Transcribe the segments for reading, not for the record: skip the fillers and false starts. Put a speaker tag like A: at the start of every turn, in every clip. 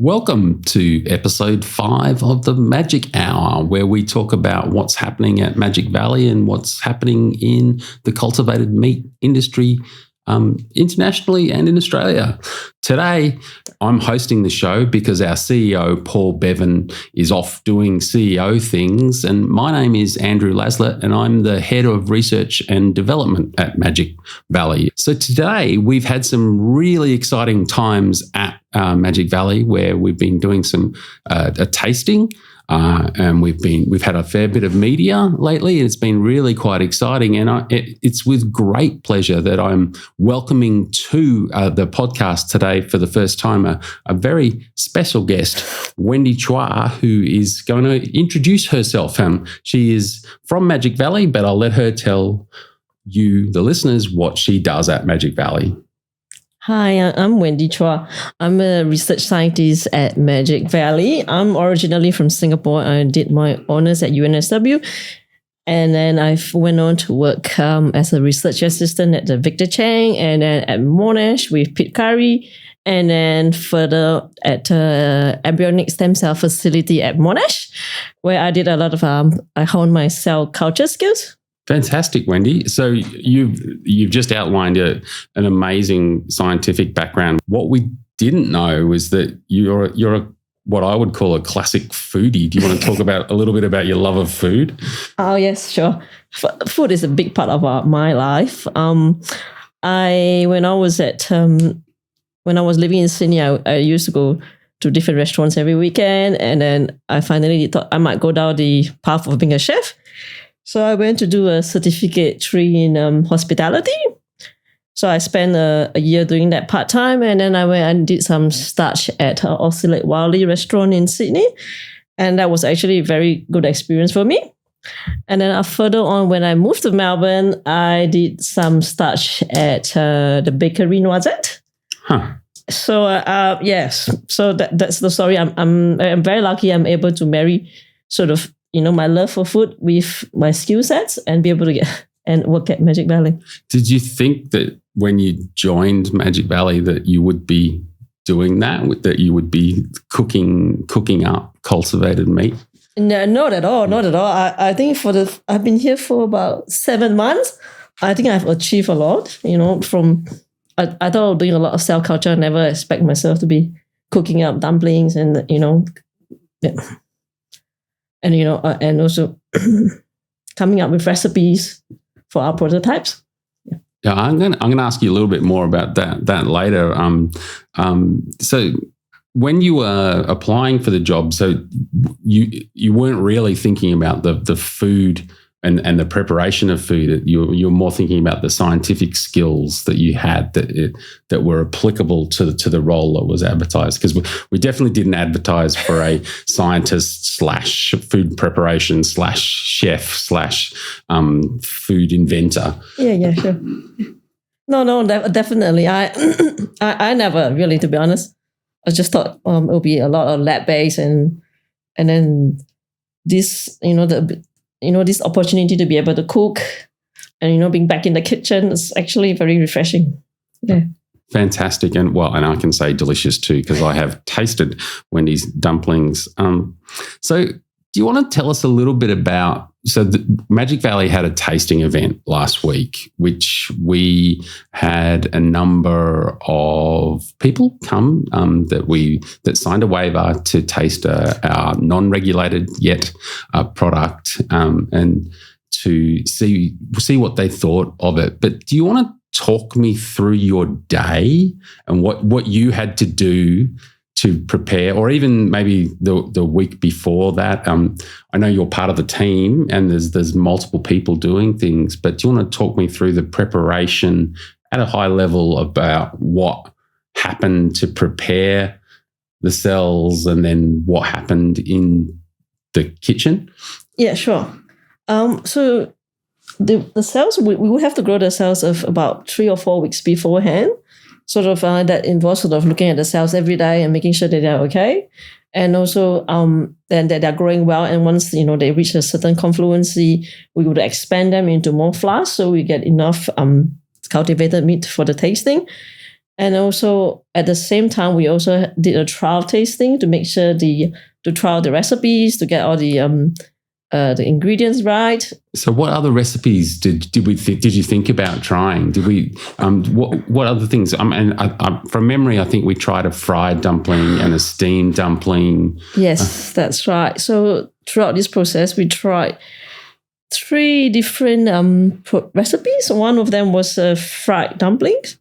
A: Welcome to episode 5 of the Magic Hour, where we talk about what's happening at Magic Valley and what's happening in the cultivated meat industry internationally and in Australia. Today, I'm hosting the show because our CEO, Paul Bevan, is off doing CEO things. And my name is Andrew Laslett, and I'm the head of research and development at Magic Valley. So today, we've had some really exciting times at Magic Valley where we've been doing a tasting. And we've had a fair bit of media lately, and it's been really quite exciting. And it's with great pleasure that I'm welcoming to the podcast today for the first time a very special guest, Wendy Chua, who is going to introduce herself. She is from Magic Valley, but I'll let her tell you, the listeners, what she does at Magic Valley.
B: Hi, I'm Wendy Chua. I'm a research scientist at Magic Valley. I'm originally from Singapore. I did my honours at UNSW, and then I went on to work as a research assistant at the Victor Chang, and then at Monash with Pete Curry, and then further at embryonic stem cell facility at Monash, where I did a lot of I honed my cell culture skills.
A: Fantastic, Wendy. So you've just outlined an amazing scientific background. What we didn't know was that you're what I would call a classic foodie. Do you want to talk about a little bit about your love of food?
B: Oh yes, sure. Food is a big part of my life. When I was living in Sydney, I used to go to different restaurants every weekend, and then I finally thought I might go down the path of being a chef. So I went to do a certificate 3 in hospitality. So I spent a year doing that part-time, and then I went and did some starch at Oscillate Wildly restaurant in Sydney. And that was actually a very good experience for me. And then further on, when I moved to Melbourne, I did some starch at the bakery Noisette.
A: Huh.
B: So yes, so that's the story. I'm very lucky I'm able to marry sort of my love for food with my skill sets and be able to get and work at Magic Valley.
A: Did you think that when you joined Magic Valley that you would be doing that you would be cooking up cultivated meat?
B: No, not at all. Not at all. I think I've been here for about 7 months. I think I've achieved a lot. From I thought I was doing a lot of cell culture. I never expect myself to be cooking up dumplings and yeah. And also coming up with recipes for our prototypes.
A: Yeah, I'm gonna ask you a little bit more about that later. So when you were applying for the job, so you weren't really thinking about the food and the preparation of food. You're more thinking about the scientific skills that you had that were applicable to the role that was advertised. Because we definitely didn't advertise for a scientist / food preparation / chef / food inventor.
B: Yeah, sure. No, definitely. I never really, to be honest. I just thought it'll be a lot of lab based and then this this opportunity to be able to cook and, being back in the kitchen is actually very refreshing. Yeah.
A: Fantastic. And I can say delicious too, because I have tasted Wendy's dumplings. So do you want to tell us a little bit about, Magic Valley had a tasting event last week, which we had a number of people come that signed a waiver to taste our non-regulated yet product and to see what they thought of it. But do you want to talk me through your day and what you had to do to prepare, or even maybe the week before that? I know you're part of the team and there's multiple people doing things, but do you want to talk me through the preparation at a high level about what happened to prepare the cells and then what happened in the kitchen?
B: Yeah, sure. So the cells, we will have to grow the cells of about 3 or 4 weeks beforehand. Sort of that involves sort of looking at the cells every day and making sure that they're okay. And also then that they're growing well. And once, they reach a certain confluency, we would expand them into more flasks so we get enough cultivated meat for the tasting. And also at the same time, we also did a trial tasting to make sure to trial the recipes, to get all the ingredients right.
A: So, what other recipes did you think about trying? Did we? What other things? From memory, I think we tried a fried dumpling and a steamed dumpling.
B: Yes, that's right. So throughout this process, we tried 3 different recipes. One of them was fried dumplings,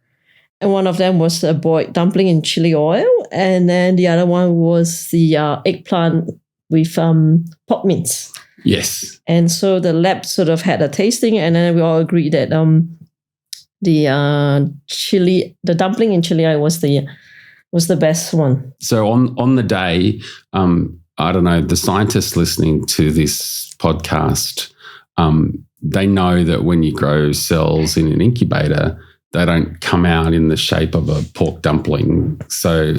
B: and one of them was a boiled dumpling in chili oil, and then the other one was the eggplant with pork mince.
A: Yes.
B: And so the lab sort of had a tasting, and then we all agreed that the dumpling in chili oil was the best one.
A: So on the day, I don't know, the scientists listening to this podcast, they know that when you grow cells in an incubator, they don't come out in the shape of a pork dumpling. So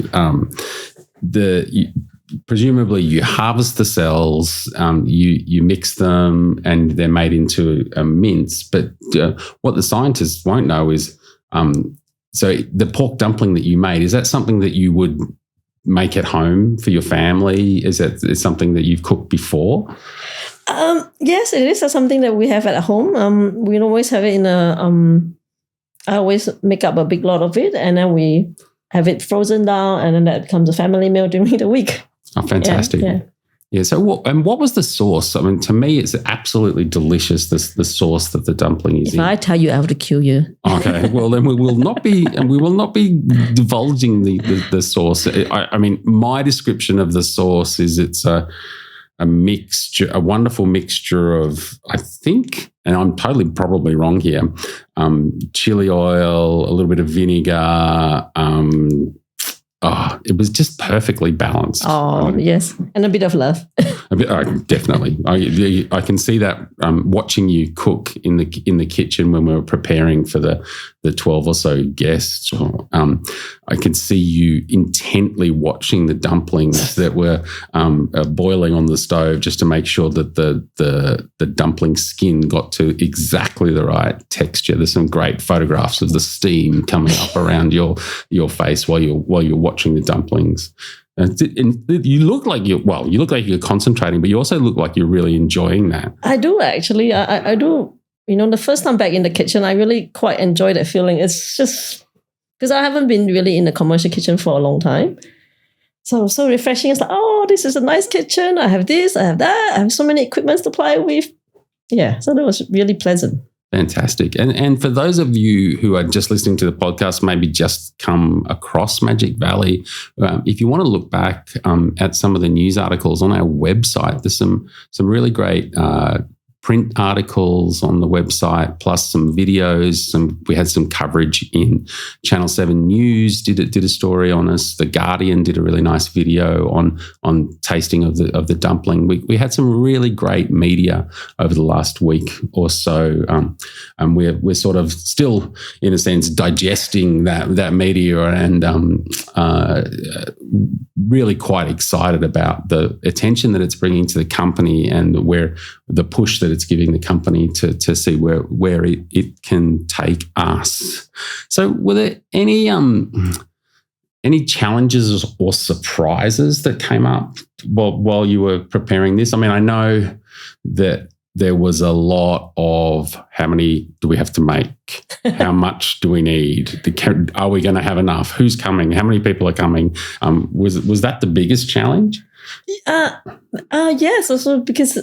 A: presumably you harvest the cells, you mix them, and they're made into a mince. But what the scientists won't know is, so the pork dumpling that you made, is that something that you would make at home for your family? Is something that you've cooked before?
B: Yes, it is something that we have at home. We always have it in I always make up a big lot of it, and then we have it frozen down, and then that becomes a family meal during the week.
A: Oh, fantastic. Yeah. So what was the sauce? I mean, to me, it's absolutely delicious, the sauce that the dumpling is in.
B: If I tell you, I have to kill you.
A: Okay. Well, then we will not be divulging the sauce. I mean, my description of the sauce is it's a mixture, a wonderful mixture of, I think, and I'm totally probably wrong here, chili oil, a little bit of vinegar. It was just perfectly balanced.
B: Oh, yes. And a bit of love.
A: Definitely. I can see that watching you cook in the kitchen when we were preparing for the 12 or so guests. I could see you intently watching the dumplings that were boiling on the stove, just to make sure that the dumpling skin got to exactly the right texture. There's some great photographs of the steam coming up around your face while you're watching the dumplings. And you look like you're concentrating, but you also look like you're really enjoying that.
B: I do, actually. I do. The first time back in the kitchen, I really quite enjoy that feeling. It's just because I haven't been really in the commercial kitchen for a long time. So refreshing. It's like, oh, this is a nice kitchen. I have this, I have that. I have so many equipments to play with. Yeah, so that was really pleasant.
A: Fantastic. And for those of you who are just listening to the podcast, maybe just come across Magic Valley, if you want to look back at some of the news articles on our website, there's some really great print articles on the website, plus some videos. We had some coverage in Channel 7 News, did a story on us. The Guardian did a really nice video on tasting of the dumpling. We had some really great media over the last week or so, and we're sort of still, in a sense, digesting that media, and really quite excited about the attention that it's bringing to the company, and where the push that it's giving the company to see where it can take us. So were there any challenges or surprises that came up while you were preparing this? I mean, I know that there was a lot of how many do we have to make? How much do we need? Are we going to have enough? Who's coming? How many people are coming? Was that the biggest challenge?
B: Yes, also because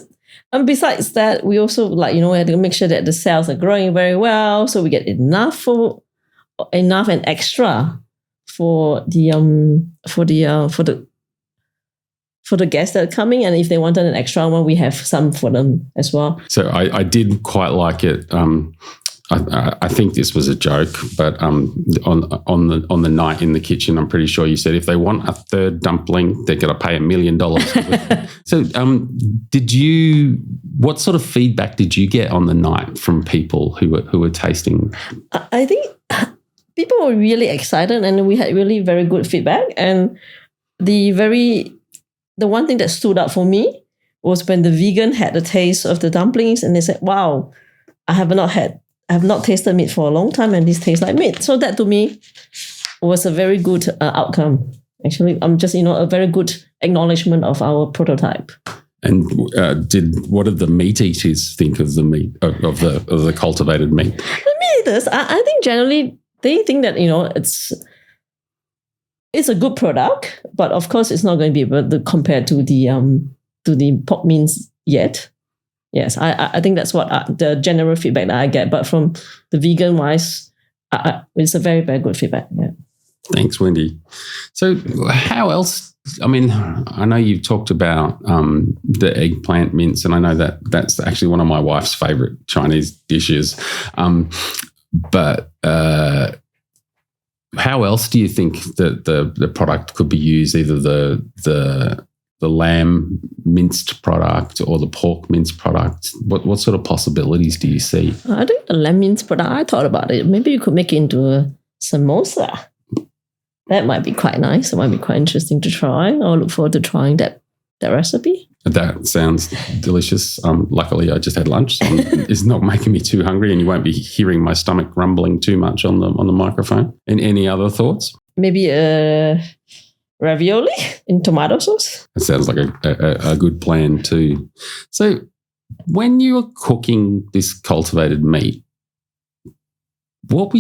B: besides that, we also we had to make sure that the cells are growing very well, so we get enough and extra for the guests that are coming, and if they wanted an extra one, we have some for them as well.
A: So I did quite like it. I think this was a joke, but on the night in the kitchen, I'm pretty sure you said if they want a third dumpling, they're going to pay $1 million. So, what sort of feedback did you get on the night from people who were tasting?
B: I think people were really excited, and we had really very good feedback. And the one thing that stood out for me was when the vegan had the taste of the dumplings, and they said, "Wow, I have not tasted meat for a long time, and this tastes like meat." So that to me was a very good outcome. Actually, just a very good acknowledgement of our prototype.
A: And what did the meat eaters think of the meat of the cultivated meat?
B: The meat eaters, I think generally they think that it's a good product, but of course it's not going to be able to compare to the pork mince yet. Yes, I think that's what the general feedback that I get. But from the vegan wise, it's a very, very good feedback. Yeah.
A: Thanks, Wendy. So how else? I mean, I know you've talked about the eggplant mince, and I know that's actually one of my wife's favorite Chinese dishes. But how else do you think that the product could be used? Either the lamb minced product or the pork minced product? What sort of possibilities do you see?
B: I think the lamb minced product, I thought about it. Maybe you could make it into a samosa. That might be quite nice. It might be quite interesting to try. I'll look forward to trying that recipe.
A: That sounds delicious. Luckily, I just had lunch, so it's not making me too hungry, and you won't be hearing my stomach rumbling too much on the microphone. And any other thoughts?
B: Maybe ravioli in tomato sauce.
A: It sounds like a good plan too. So, when you were cooking this cultivated meat, what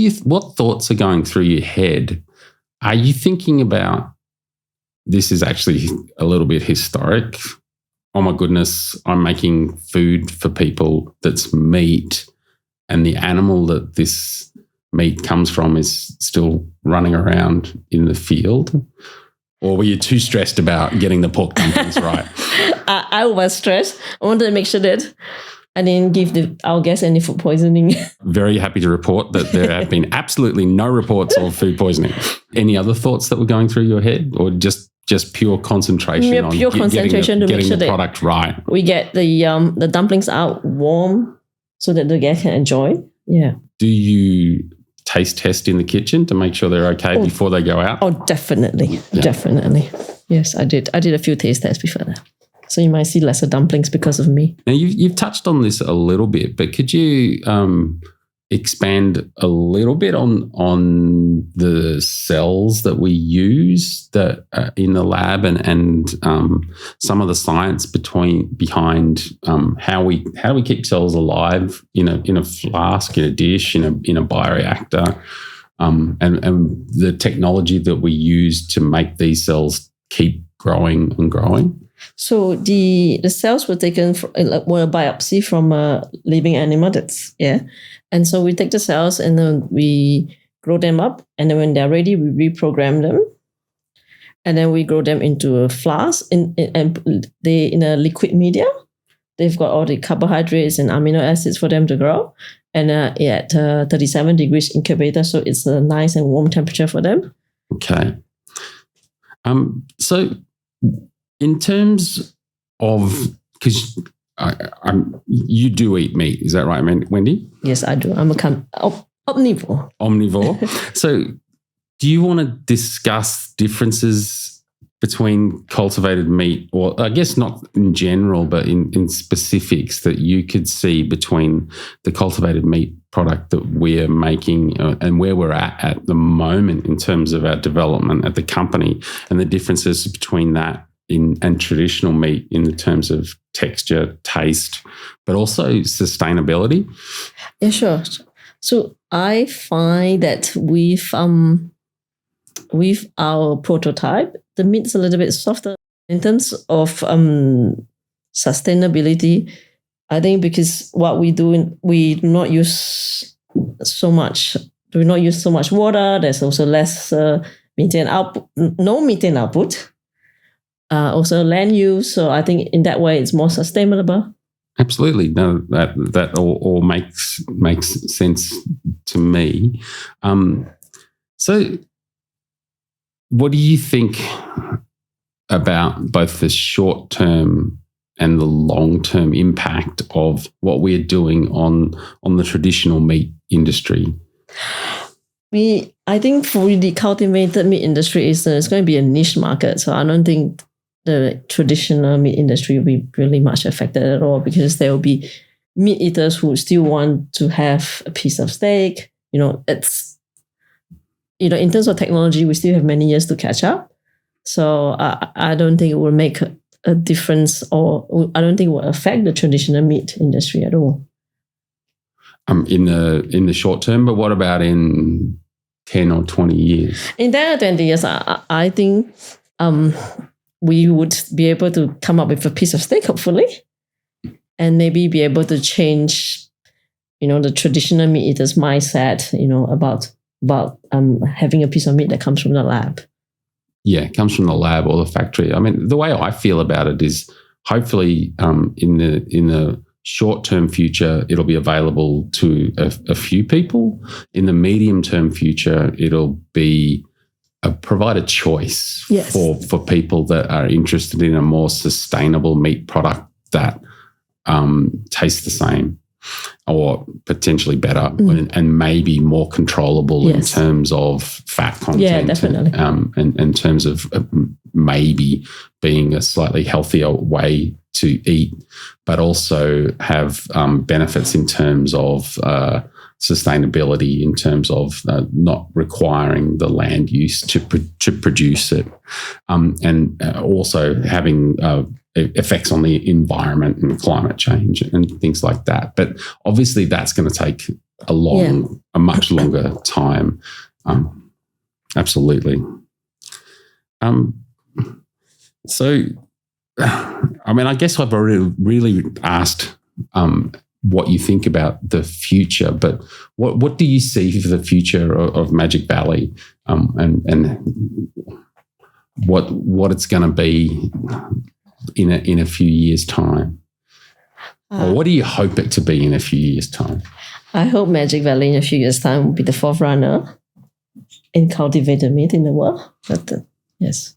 A: thoughts are going through your head? Are you thinking about, this is actually a little bit historic? Oh my goodness, I'm making food for people that's meat, and the animal that this meat comes from is still running around in the field? Or were you too stressed about getting the pork dumplings right?
B: I was stressed. I wanted to make sure that I didn't give our guests any food poisoning.
A: Very happy to report that there have been absolutely no reports of food poisoning. Any other thoughts that were going through your head, or just pure concentration on getting the product right?
B: We get the dumplings out warm so that the guests can enjoy. Yeah.
A: Do you taste test in the kitchen to make sure they're okay before they go out?
B: Oh, definitely. Yeah. Definitely. Yes, I did. I did a few taste tests before that. So you might see lesser dumplings because of me.
A: Now, you've touched on this a little bit, but could you expand a little bit on the cells that we use that in the lab and some of the science behind how we keep cells alive in a flask, in a dish, in a bioreactor, and the technology that we use to make these cells keep growing and growing?
B: So the cells were taken were a biopsy from a living animal. And so we take the cells and then we grow them up, and then when they're ready, we reprogram them, and then we grow them into a flask in a liquid media. They've got all the carbohydrates and amino acids for them to grow, and at 37 degrees incubator, so it's a nice and warm temperature for them.
A: Okay. So in terms of, because you do eat meat, is that right, Wendy?
B: Yes, I do. I'm a omnivore.
A: Omnivore. So do you want to discuss differences between cultivated meat, or I guess not in general, but in specifics that you could see between the cultivated meat product that we're making and where we're at the moment in terms of our development at the company, and the differences between that and traditional meat in the terms of texture, taste, but also sustainability?
B: Yeah, sure. So I find that with our prototype, the meat's a little bit softer in terms of sustainability. I think because what we do, we do not use so much water. There's also less methane output, no methane output. Also land use. So I think in that way it's more sustainable.
A: Absolutely. No, that all makes sense to me. So what do you think about both the short-term and the long-term impact of what we're doing on the traditional meat industry?
B: I think for the cultivated meat industry, it's going to be a niche market. So I don't think the traditional meat industry will be really much affected at all, because there will be meat eaters who still want to have a piece of steak. in terms of technology, we still have many years to catch up. So I don't think it will make a difference, or I don't think it will affect the traditional meat industry at all.
A: In the short term, but what about in 10 or 20 years?
B: In 10 or 20 years, I think we would be able to come up with a piece of steak, hopefully, and maybe be able to change, the traditional meat eaters' mindset, about having a piece of meat that comes from the lab.
A: Yeah, it comes from the lab or the factory. I mean, the way I feel about it is hopefully in the short-term future, it'll be available to a few people. In the medium-term future, it'll be provide a choice for people that are interested in a more sustainable meat product that tastes the same or potentially better and maybe more controllable in terms of fat content.
B: Yeah, definitely.
A: And in terms of maybe being a slightly healthier way to eat, but also have benefits in terms of sustainability, in terms of not requiring the land use to produce it, and also having effects on the environment and climate change and things like that. But obviously that's going to take a much longer time. Absolutely. So, I mean, I guess I've already really asked what you think about the future, but what do you see for the future of Magic Valley, and what it's going to be in a few years' time? Or what do you hope it to be in a few years' time?
B: I hope Magic Valley in a few years' time will be the forerunner in cultivated meat in the world. But yes.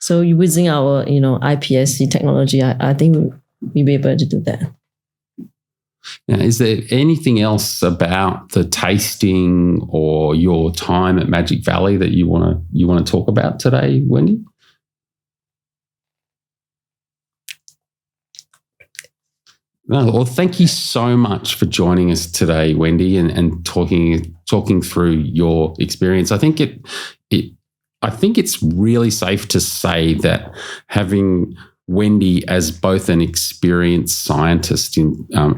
B: So using our, IPSC technology, I think we'll be able to do that.
A: Now, is there anything else about the tasting or your time at Magic Valley that you want to talk about today, Wendy? No, well, thank you so much for joining us today, Wendy, and talking through your experience. I think it's really safe to say that having Wendy as both an experienced scientist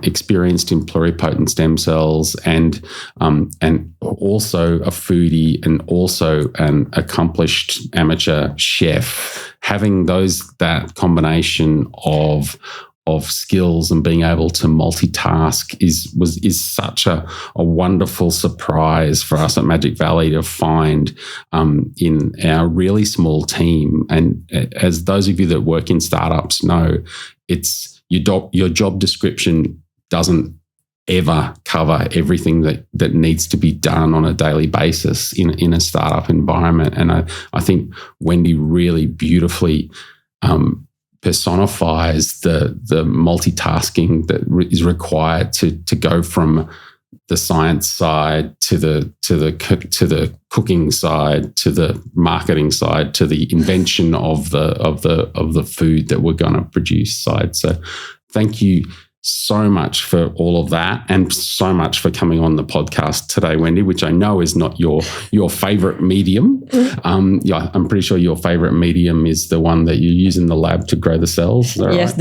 A: experienced in pluripotent stem cells and also a foodie and also an accomplished amateur chef, having that combination of skills and being able to multitask is such a wonderful surprise for us at Magic Valley to find in our really small team. And as those of you that work in startups know, it's your job description doesn't ever cover everything that needs to be done on a daily basis in a startup environment. And I think Wendy really beautifully personifies the multitasking that is required to go from the science side to the cooking side to the marketing side to the invention of the food that we're going to produce side. So thank you so much for all of that and so much for coming on the podcast today, Wendy, which I know is not your favorite medium. I'm pretty sure your favorite medium is the one that you use in the lab to grow the cells.
B: Yes, right?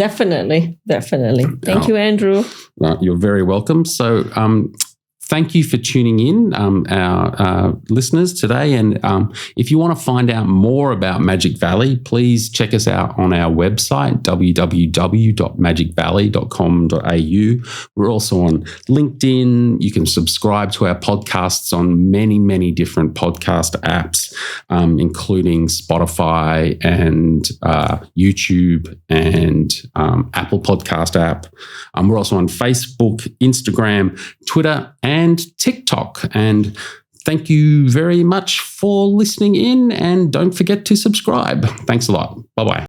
B: Definitely. Thank you, Andrew.
A: You're very welcome. So thank you for tuning in, our listeners today. And if you want to find out more about Magic Valley, please check us out on our website, www.magicvalley.com.au. We're also on LinkedIn. You can subscribe to our podcasts on many, many different podcast apps, including Spotify and YouTube and Apple Podcast app. We're also on Facebook, Instagram, Twitter, and TikTok. And thank you very much for listening in, and don't forget to subscribe. Thanks a lot. Bye-bye.